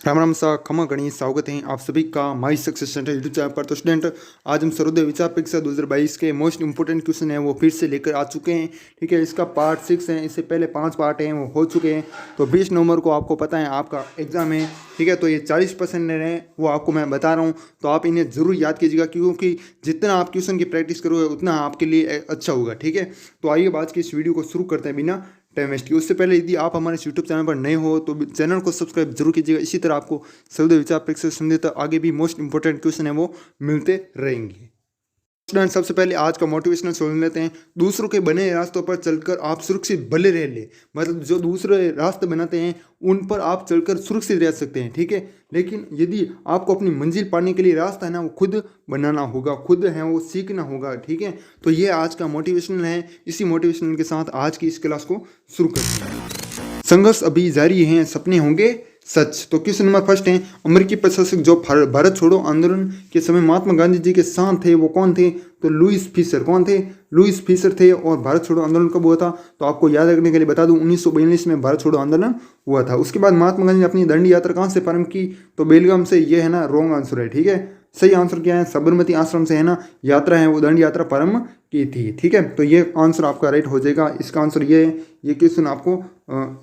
राम राम सा खमा गणी स्वागत है आप सभी का my success centre YouTube channel पर। तो स्टूडेंट, आज हम सर्वोदय विचार परीक्षा 2022 के मोस्ट इंपोर्टेंट क्वेश्चन है वो फिर से लेकर आ चुके हैं। ठीक है, इसका पार्ट 6 है। इससे पहले 5 पार्ट हैं वो हो चुके हैं। तो 20 नवंबर को आपको पता है आपका एग्जाम है। ठीक है, तो ये 40% है वो आपको मैं बता रहा हूँ, तो आप इन्हें ज़रूर याद कीजिएगा, क्योंकि जितना आप क्वेश्चन की प्रैक्टिस करोगे उतना आपके लिए अच्छा होगा। ठीक है, तो आइए आज की इस वीडियो को शुरू करते हैं बिना टाइम वेस्ट की। उससे पहले यदि आप हमारे यूट्यूब चैनल पर नए हो तो चैनल को सब्सक्राइब जरूर कीजिएगा। इसी तरह आपको सर्वोदय विचार परीक्षा से संबंधित आगे भी मोस्ट इंपोर्टेंट क्वेश्चन है वो मिलते रहेंगे। स्टूडेंट, सबसे पहले आज का मोटिवेशनल सुन लेते हैं। दूसरों के बने रास्तों पर चलकर आप सुरक्षित भले रह ले, मतलब जो दूसरे रास्ते बनाते हैं उन पर आप चलकर सुरक्षित रह सकते हैं। ठीक है, लेकिन यदि आपको अपनी मंजिल पाने के लिए रास्ता है ना वो खुद बनाना होगा, खुद है वो सीखना होगा। ठीक है, तो ये आज का मोटिवेशनल है। इसी मोटिवेशनल के साथ आज की इस क्लास को शुरू करते हैं। संघर्ष अभी जारी है, सपने होंगे सच। तो क्वेश्चन नंबर फर्स्ट है, अमेरिकी प्रशासक जो भारत छोड़ो आंदोलन के समय महात्मा गांधी जी के साथ थे वो कौन थे? तो लुईस फिशर। कौन थे? लुईस फिशर थे। और भारत छोड़ो आंदोलन कब हुआ था? तो आपको याद रखने के लिए बता दूं, 1942 में भारत छोड़ो आंदोलन हुआ था। उसके बाद महात्मा गांधी ने अपनी दंडी यात्रा कहाँ से प्रारंभ की? तो बेलगाम से। ये है ना रॉन्ग आंसर है। ठीक है, सही आंसर क्या है? साबरमती आश्रम से है ना यात्रा है वो दंड यात्रा प्रारंभ की थी। ठीक है, तो ये आंसर आपका राइट हो जाएगा। इसका आंसर ये है, ये क्वेश्चन आपको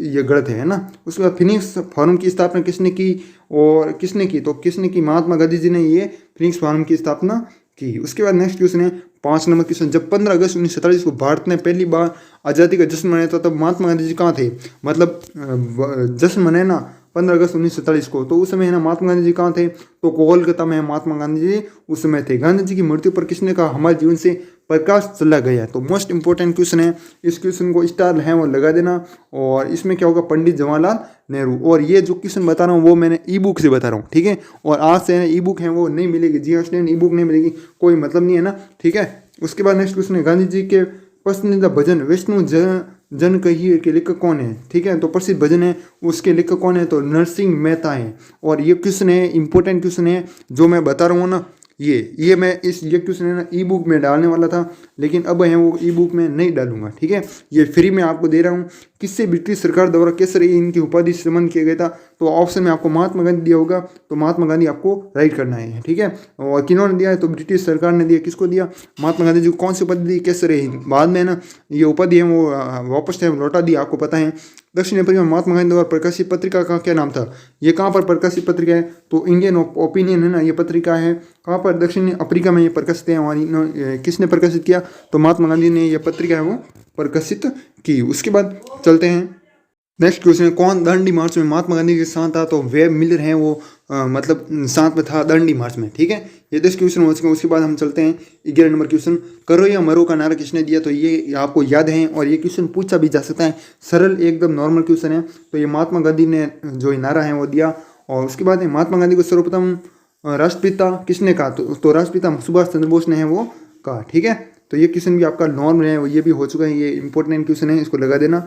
ये गलत है ना। उसके बाद फिनिक्स फोरम की स्थापना किसने की और किसने की? तो किसने की? महात्मा गांधी जी ने ये फिनिक्स फोरम की स्थापना की। उसके बाद नेक्स्ट क्वेश्चन है 5 नंबर क्वेश्चन, जब 15 अगस्त 1947 को भारत ने पहली बार आज़ादी का जश्न मनाया था तब महात्मा गांधी जी कहाँ थे? मतलब जश्न मनाए ना 15 अगस्त 1947 को, तो उस समय है ना महात्मा गांधी जी कहाँ थे? तो कोलकाता में महात्मा गांधी जी उस समय थे। गांधी जी की मृत्यु पर किसने कहा हमारे जीवन से प्रकाश चला गया? तो मोस्ट इंपॉर्टेंट क्वेश्चन है। इस क्वेश्चन को स्टार है वो लगा देना। और इसमें क्या होगा? पंडित जवाहरलाल नेहरू। और ये जो क्वेश्चन बता रहा हूँ वो मैंने ई बुक से बता रहा हूँ। ठीक है, और आज से ई बुक है वो नहीं मिलेगी। जी हाँ स्टूडेंट, ई बुक नहीं मिलेगी, कोई मतलब नहीं है ना। ठीक है, उसके बाद नेक्स्ट क्वेश्चन है, गांधी जी के पसंदीदा भजन विष्णु जन कहिए के लेखक कौन है? ठीक है, तो प्रसिद्ध भजन है उसके लेखक कौन है? तो नरसिंह मेहता है। और ये क्वेश्चन है इंपॉर्टेंट क्वेश्चन है जो मैं बता रहा हूँ ना, ये मैं ये क्वेश्चन है ना ई बुक में डालने वाला था, लेकिन अब है वो ई बुक में नहीं डालूंगा। ठीक है, ये फ्री में आपको दे रहा हूँ। किससे ब्रिटिश सरकार द्वारा केसर इनकी उपाधि से संबंध किया गया था? तो ऑप्शन में आपको महात्मा गांधी दिया होगा, तो महात्मा गांधी आपको राइट करना है। ठीक है, और किन्होंने दिया है? तो ब्रिटिश सरकार ने दिया। किसको दिया? महात्मा गांधी जी को। कौन सी उपाधि दी? केसर हिंद। बाद में ना ये उपाधि है वो वापस लौटा दी, आपको पता है। दक्षिण अफ्रीका में महात्मा गांधी द्वारा प्रकाशित पत्रिका का क्या नाम था? ये कहाँ पर प्रकाशित पत्रिका है? तो इंडियन ओपिनियन है ना ये पत्रिका है। कहाँ पर? दक्षिण अफ्रीका में ये प्रकाशित है। और किसने प्रकाशित किया? तो महात्मा गांधी ने ये पत्रिका है वो प्रकाशित की। उसके बाद चलते हैं नेक्स्ट क्वेश्चन है, कौन दांडी मार्च में महात्मा गांधी के साथ था? तो वेब मिलर हैं वो मतलब साथ में था दांडी मार्च में। ठीक है, ये 10 क्वेश्चन हो चुके हैं। उसके बाद हम चलते हैं 11 नंबर क्वेश्चन, करो या मरो का नारा किसने दिया? तो ये आपको याद है और ये क्वेश्चन पूछा भी जा सकता है। सरल एकदम नॉर्मल क्वेश्चन है। तो ये महात्मा गांधी ने जो नारा है वो दिया। और उसके बाद महात्मा गांधी को सर्वप्रथम राष्ट्रपिता किसने कहा? तो राष्ट्रपिता सुभाष चंद्र बोस ने है वो कहा। ठीक है, तो ये क्वेश्चन भी आपका नॉर्मल है, ये भी हो चुका है। ये इंपॉर्टेंट क्वेश्चन है, इसको लगा देना।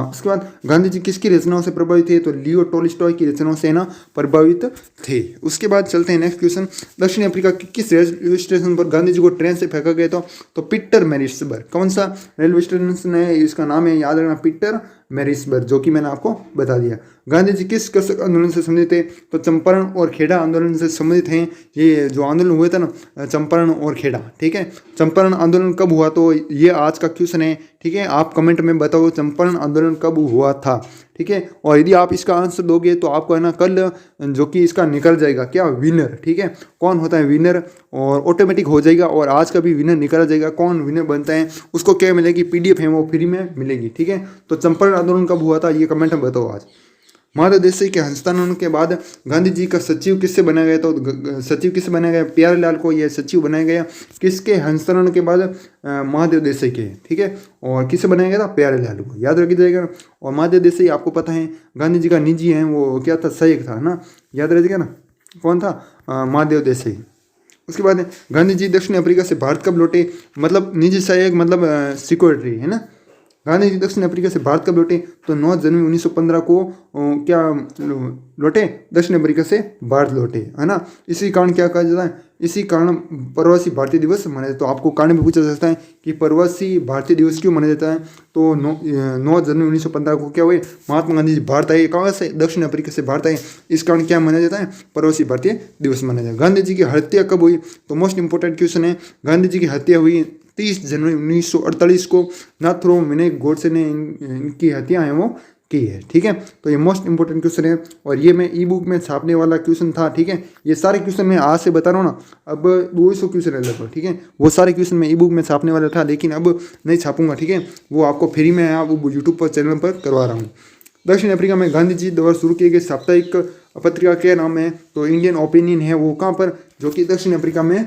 उसके बाद गांधी जी किसकी रचनाओं से प्रभावित थे? तो लियो टोल्स्टॉय की रचनाओं से ना प्रभावित थे। उसके बाद चलते हैं नेक्स्ट क्वेश्चन, दक्षिण अफ्रीका के किस रेलवे स्टेशन पर गांधी जी को ट्रेन से फेंका गया था? तो पीटर मैरिट्सबर्ग। कौन सा रेलवे स्टेशन है? इसका नाम है, याद रखना, पीटर मैरिट्सबर्ग, जो कि मैंने आपको बता दिया। गांधी जी किस कृषक आंदोलन से संबंधित थे? तो चंपारण और खेड़ा आंदोलन से संबंधित हैं। ये जो आंदोलन हुए थे ना चंपारण और खेड़ा। ठीक है, चंपारण आंदोलन कब हुआ? तो ये आज का क्वेश्चन है। ठीक है, आप कमेंट में बताओ चंपारण आंदोलन कब हुआ था। ठीक है, और यदि आप इसका आंसर दोगे तो आपको है ना कल जो कि इसका निकल जाएगा क्या? विनर। ठीक है, कौन होता है विनर? और ऑटोमेटिक हो जाएगा। और आज का भी विनर निकल जाएगा। कौन विनर बनता है उसको क्या मिलेगी? PDF है वो फ्री में मिलेगी। ठीक है, तो चंपारण आंदोलन कब हुआ था ये कमेंट में बताओ आज। महात्मा देसाई के हस्तांतरण के बाद गांधी जी का सचिव किससे बनाया गया? तो सचिव किससे बनाया गया? प्यारेलाल को यह सचिव बनाया गया। किसके हस्तांतरण के बाद? महादेव देसाई के। ठीक है, और किससे बनाया गया था? प्यारेलाल को, याद रखी जाएगा। और महादेव देसाई आपको पता है गांधी जी का निजी है वो क्या था? सहायक था ना, याद रखिएगा ना। कौन था? महादेव देसाई। उसके बाद गांधी जी दक्षिण अफ्रीका से भारत कब लौटे? मतलब निजी सहायक मतलब सिक्योरिटी है ना। गांधी जी दक्षिण अफ्रीका से भारत कब लौटे? तो 9 जनवरी 1915 को क्या लौटे? दक्षिण अफ्रीका से भारत लौटे, है ना। इसी कारण क्या कहा जाता है? इसी कारण प्रवासी भारतीय दिवस मनाया जाता है। तो आपको कारण भी पूछा जा सकता है कि प्रवासी भारतीय दिवस क्यों मनाया जाता है? तो 9 जनवरी 1915 को क्या हुए? महात्मा गांधी जी भारत आए। कहाँ से? दक्षिण अफ्रीका से भारत आए। इस कारण क्या मनाया जाता है? प्रवासी भारतीय दिवस मनाया जाता है। गांधी जी की हत्या कब हुई? तो मोस्ट इंपोर्टेंट क्वेश्चन है। गांधी जी की हत्या हुई 30 जनवरी 1948 को नाथुराम विनायक गोडसे ने इनकी हत्या है वो की है, ठीक है। तो ये मोस्ट इंपोर्टेंट क्वेश्चन है और ये मैं ई बुक में छापने वाला क्वेश्चन था, ठीक है। ये सारे क्वेश्चन मैं आज से बता रहा हूँ ना, अब 200 क्वेश्चन है लगभग, ठीक है। वो सारे क्वेश्चन मैं ई बुक में छापने वाला था, लेकिन अब नहीं छापूंगा, ठीक है। वो आपको फ्री में आप यूट्यूब पर चैनल पर करवा रहा हूँ। दक्षिण अफ्रीका में गांधी जी द्वारा शुरू किए गए साप्ताहिक पत्रिका क्या नाम है? तो इंडियन ओपिनियन है वो, कहाँ पर? जो कि दक्षिण अफ्रीका में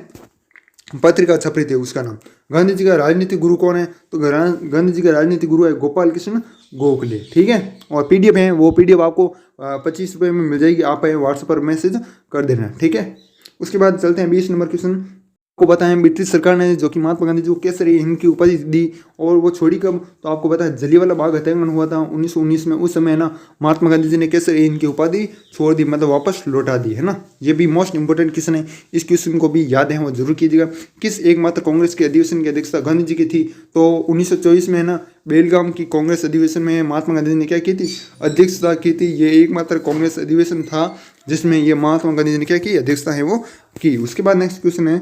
पत्रिका छप रही थी, उसका नाम। गांधी जी का राजनीतिक गुरु कौन है? तो गांधी जी का राजनीतिक गुरु है गोपाल कृष्ण गोखले, ठीक है। और पीडीएफ है, वो पीडीएफ आपको 25 रुपये में मिल जाएगी। आप व्हाट्सएप पर मैसेज कर देना, ठीक है। उसके बाद चलते हैं 20 नंबर क्वेश्चन को बताएं। ब्रिटिश सरकार ने जो कि महात्मा गांधी जी को केसरी हिंद की उपाधि दी और वो छोड़ी कब? तो आपको पता है जलियांवाला बाग हत्याकांड हुआ था 1919 में। उस समय ना महात्मा गांधी जी ने केसरी हिंद की उपाधि छोड़ दी, मतलब वापस लौटा दी, है ना। ये भी मोस्ट इंपोर्टेंट क्वेश्चन है, इस क्वेश्चन को भी याद है वो जरूर कीजिएगा। किस एकमात्र कांग्रेस के अधिवेशन की अध्यक्षता गांधी जी की थी? तो 1924 में है ना बेलगाम की कांग्रेस अधिवेशन में महात्मा गांधी जी ने क्या की थी? अध्यक्षता की थी। ये एकमात्र कांग्रेस अधिवेशन था जिसमें ये महात्मा गांधी जी ने क्या की? अध्यक्षता है वो की। उसके बाद नेक्स्ट क्वेश्चन है,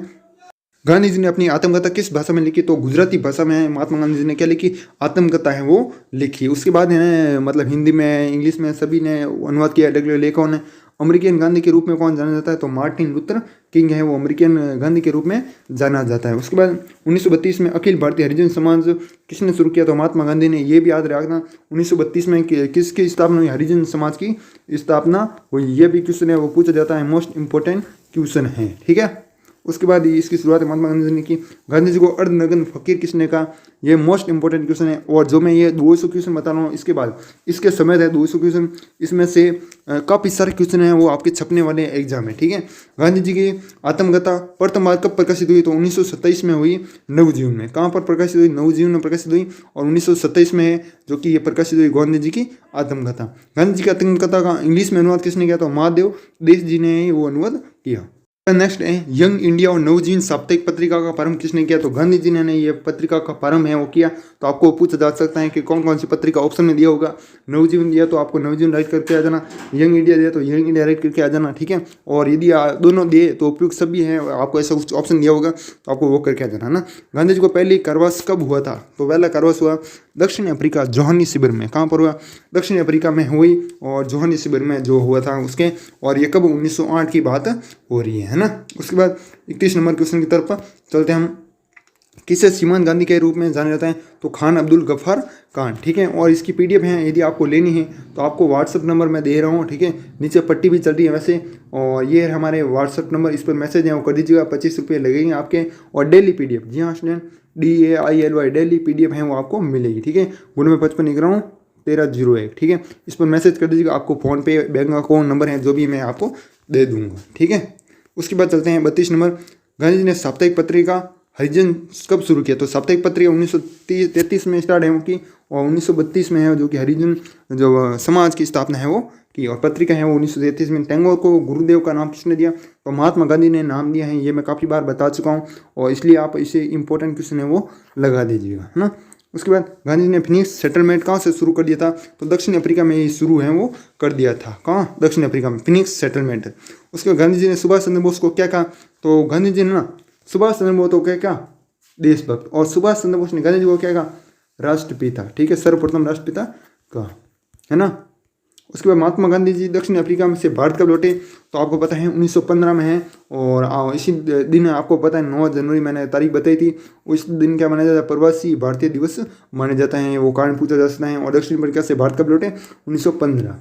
गांधी जी ने अपनी आत्मकथा किस भाषा में लिखी? तो गुजराती भाषा में महात्मा गांधी जी ने क्या लिखी? आत्मकथा है वो लिखी। उसके बाद है मतलब हिंदी में, इंग्लिश में सभी ने अनुवाद किया अलग अलग लेखकों ने। अमेरिकन गांधी के रूप में कौन जाना जाता है? तो मार्टिन लूथर किंग है वो अमेरिकन गांधी के रूप में जाना जाता है। उसके बाद 1932 में अखिल भारतीय हरिजन समाज किसने शुरू किया? तो महात्मा गांधी ने। ये भी याद रखना 1932 में किसकी स्थापना हुई? हरिजन समाज की स्थापना हुई। ये भी क्वेश्चन है वो पूछा जाता है, मोस्ट इंपोर्टेंट क्वेश्चन है, ठीक है। उसके बाद इसकी शुरुआत महात्मा गांधी ने की। गांधी जी को अर्धनग्न फकीर किसने कहा? ये मोस्ट इंपोर्टेंट क्वेश्चन है। और जो मैं ये 200 क्वेश्चन बता रहा हूँ इसके बाद इसके समय है 200 क्वेश्चन, इसमें से काफ़ी सारे क्वेश्चन हैं वो आपके छपने वाले एग्जाम में, ठीक है। गांधी जी की आत्मकथा प्रथम बार कब प्रकाशित हुई? तो 1927 में हुई, नवजीवन में। कहाँ पर प्रकाशित हुई? नवजीवन में प्रकाशित हुई और 1927 में है जो कि ये प्रकाशित हुई गांधी जी की आत्मकथा। गांधी जी की आत्मकथा का इंग्लिश में अनुवाद किसने किया? तो महादेव देश जी ने वो अनुवाद किया। नेक्स्ट है यंग इंडिया और नवजीवन साप्ताहिक पत्रिका का प्रारंभ किसने किया? तो गांधी जी ने ये पत्रिका का प्रारंभ है वो किया। तो आपको पूछा जा सकता है कि कौन कौन सी पत्रिका ऑप्शन में दिया होगा। नवजीवन दिया तो आपको नवजीवन राइट करके आ जाना, यंग इंडिया दिया तो यंग इंडिया राइट करके आ जाना, ठीक है। और यदि दोनों दिए तो उपयुक्त सभी हैं, आपको ऐसा कुछ ऑप्शन दिया होगा तो आपको वो करके आ जाना ना। गांधी जी को पहली कारावास कब हुआ था? तो पहला कारावास हुआ दक्षिण अफ्रीका जोहानिसबर्ग में। कहाँ पर हुआ? दक्षिण अफ्रीका में हुई और जोहानिसबर्ग में जो हुआ था उसके। और ये कब? 1908 की बात हो रही है ना। उसके बाद 31 नंबर क्वेश्चन की तरफ चलते हैं हम। किसे सीमांत गांधी के रूप में जाना जाता है? तो खान अब्दुल गफ्फार खान, ठीक है। और इसकी पीडीएफ है, यदि आपको लेनी है तो आपको व्हाट्सअप नंबर मैं दे रहा हूँ, ठीक है। नीचे पट्टी भी चल रही है वैसे, और ये है हमारे व्हाट्सअप नंबर, इस पर मैसेज है वो कर दीजिएगा। 25 रुपये लगेंगे आपके। और डेली पीडीएफ, जी हाँ स्टूडेंट, DAILY डेली पीडीएफ है वो आपको मिलेगी, ठीक है। 55 1301, ठीक है। इस पर मैसेज कर दीजिएगा। आपको फ़ोनपे, बैंक अकाउंट नंबर है जो भी मैं आपको दे दूँगा, ठीक है। उसके बाद चलते हैं 32 नंबर। गांधी जी ने साप्ताहिक पत्रिका हरिजन कब शुरू किया? तो साप्ताहिक पत्रिका 1933 में स्टार्ट है वो की, और 1932 में है जो कि हरिजन जो समाज की स्थापना है वो की। और पत्रिका है वो 1933 में। टैगोर को गुरुदेव का नाम किसने दिया? तो महात्मा गांधी ने नाम दिया है। ये मैं काफ़ी बार बता चुका हूँ और इसलिए आप इसे इंपॉर्टेंट क्वेश्चन है वो लगा दीजिएगा, है ना। उसके बाद गांधी जी ने फिनिक्स सेटलमेंट कहाँ से शुरू कर दिया था? तो दक्षिण अफ्रीका में ही शुरू है वो कर दिया था। कहाँ? दक्षिण अफ्रीका में फिनिक्स सेटलमेंट। उसके बाद गांधी जी ने सुभाष चंद्र बोस को क्या कहा? तो गांधी जी ने ना सुभाष चंद्र बोस को क्या कहा? देशभक्त। और सुभाष चंद्र बोस ने गांधी जी को क्या कहा? राष्ट्रपिता, ठीक है, सर्वप्रथम राष्ट्रपिता कहा, है ना। उसके बाद महात्मा गांधी जी दक्षिण अफ्रीका में से भारत कब लौटे? तो आपको पता है 1915 में है। और इसी दिन आपको पता है 9 जनवरी मैंने तारीख बताई थी। उस दिन क्या माना जाता है? प्रवासी भारतीय दिवस माना जाता है। वो कारण पूछा जा सकता है। और दक्षिण अफ्रीका से भारत कब लौटे? 1915।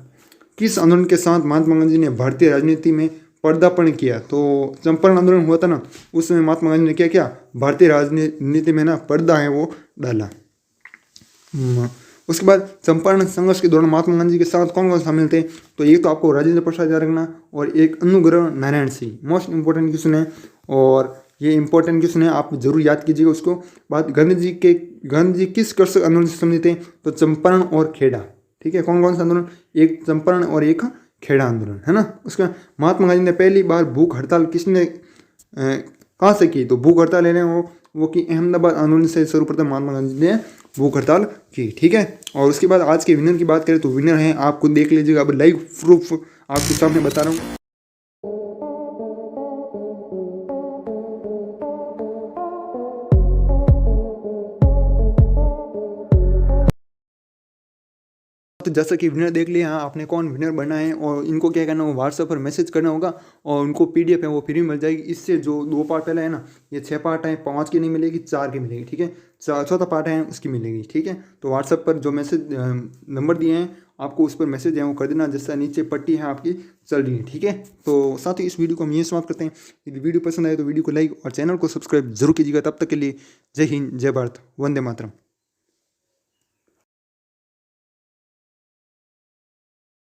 किस आंदोलन के साथ महात्मा गांधी ने भारतीय राजनीति में पदार्पण किया? तो चंपारण आंदोलन हुआ था ना, उस समय महात्मा गांधी ने क्या किया? भारतीय राजनीति में ना पर्दा है वो डाला। उसके बाद चंपारण संघर्ष के दौरान महात्मा गांधी के साथ कौन कौन शामिल थे? तो एक तो आपको राजेंद्र प्रसाद याद रखना और एक Anugrah Narayan Singh, most important question है। और ये इंपॉर्टेंट क्वेश्चन है, आप जरूर याद कीजिएगा उसको। बात गांधी जी किस कृषक आंदोलन से संबंधित हैं? तो चंपारण और खेड़ा। ठीक है, कौन कौन सा आंदोलन? एक चंपारण और एक खेड़ा आंदोलन, है ना। उसका महात्मा गांधी ने पहली बार भूख हड़ताल किसने कहाँ से की? तो भूख हड़ताल है वो की अहमदाबाद आंदोलन से सर्वप्रथम महात्मा गांधी ने भूख हड़ताल की। ठीक है, और उसके बाद आज के विनर की बात करें तो विनर है, आप खुद देख लीजिएगा, अब लाइव प्रूफ आपके सामने बता रहा हूँ। तो जैसा कि विनर देख लिया, हाँ आपने कौन विनर बना है, और इनको क्या करना होगा, व्हाट्सएप पर मैसेज करना होगा, और उनको पीडीएफ है वो फ्री मिल जाएगी। इससे जो 2 पार्ट पहले है ना, ये 6 पार्ट हैं, 5 की नहीं मिलेगी, 4 की मिलेगी। ठीक है, चौथा पार्ट है उसकी मिलेगी। ठीक है, तो व्हाट्सएप पर जो मैसेज नंबर दिए हैं आपको, उस पर मैसेज है वो कर देना, जैसा नीचे पट्टी है आपकी चल रही है। ठीक है, तो साथ ही इस वीडियो को हम ये समाप्त करते हैं। यदि वीडियो पसंद आए तो वीडियो को लाइक और चैनल को सब्सक्राइब जरूर कीजिएगा। तब तक के लिए जय हिंद, जय भारत, वंदे मातरम।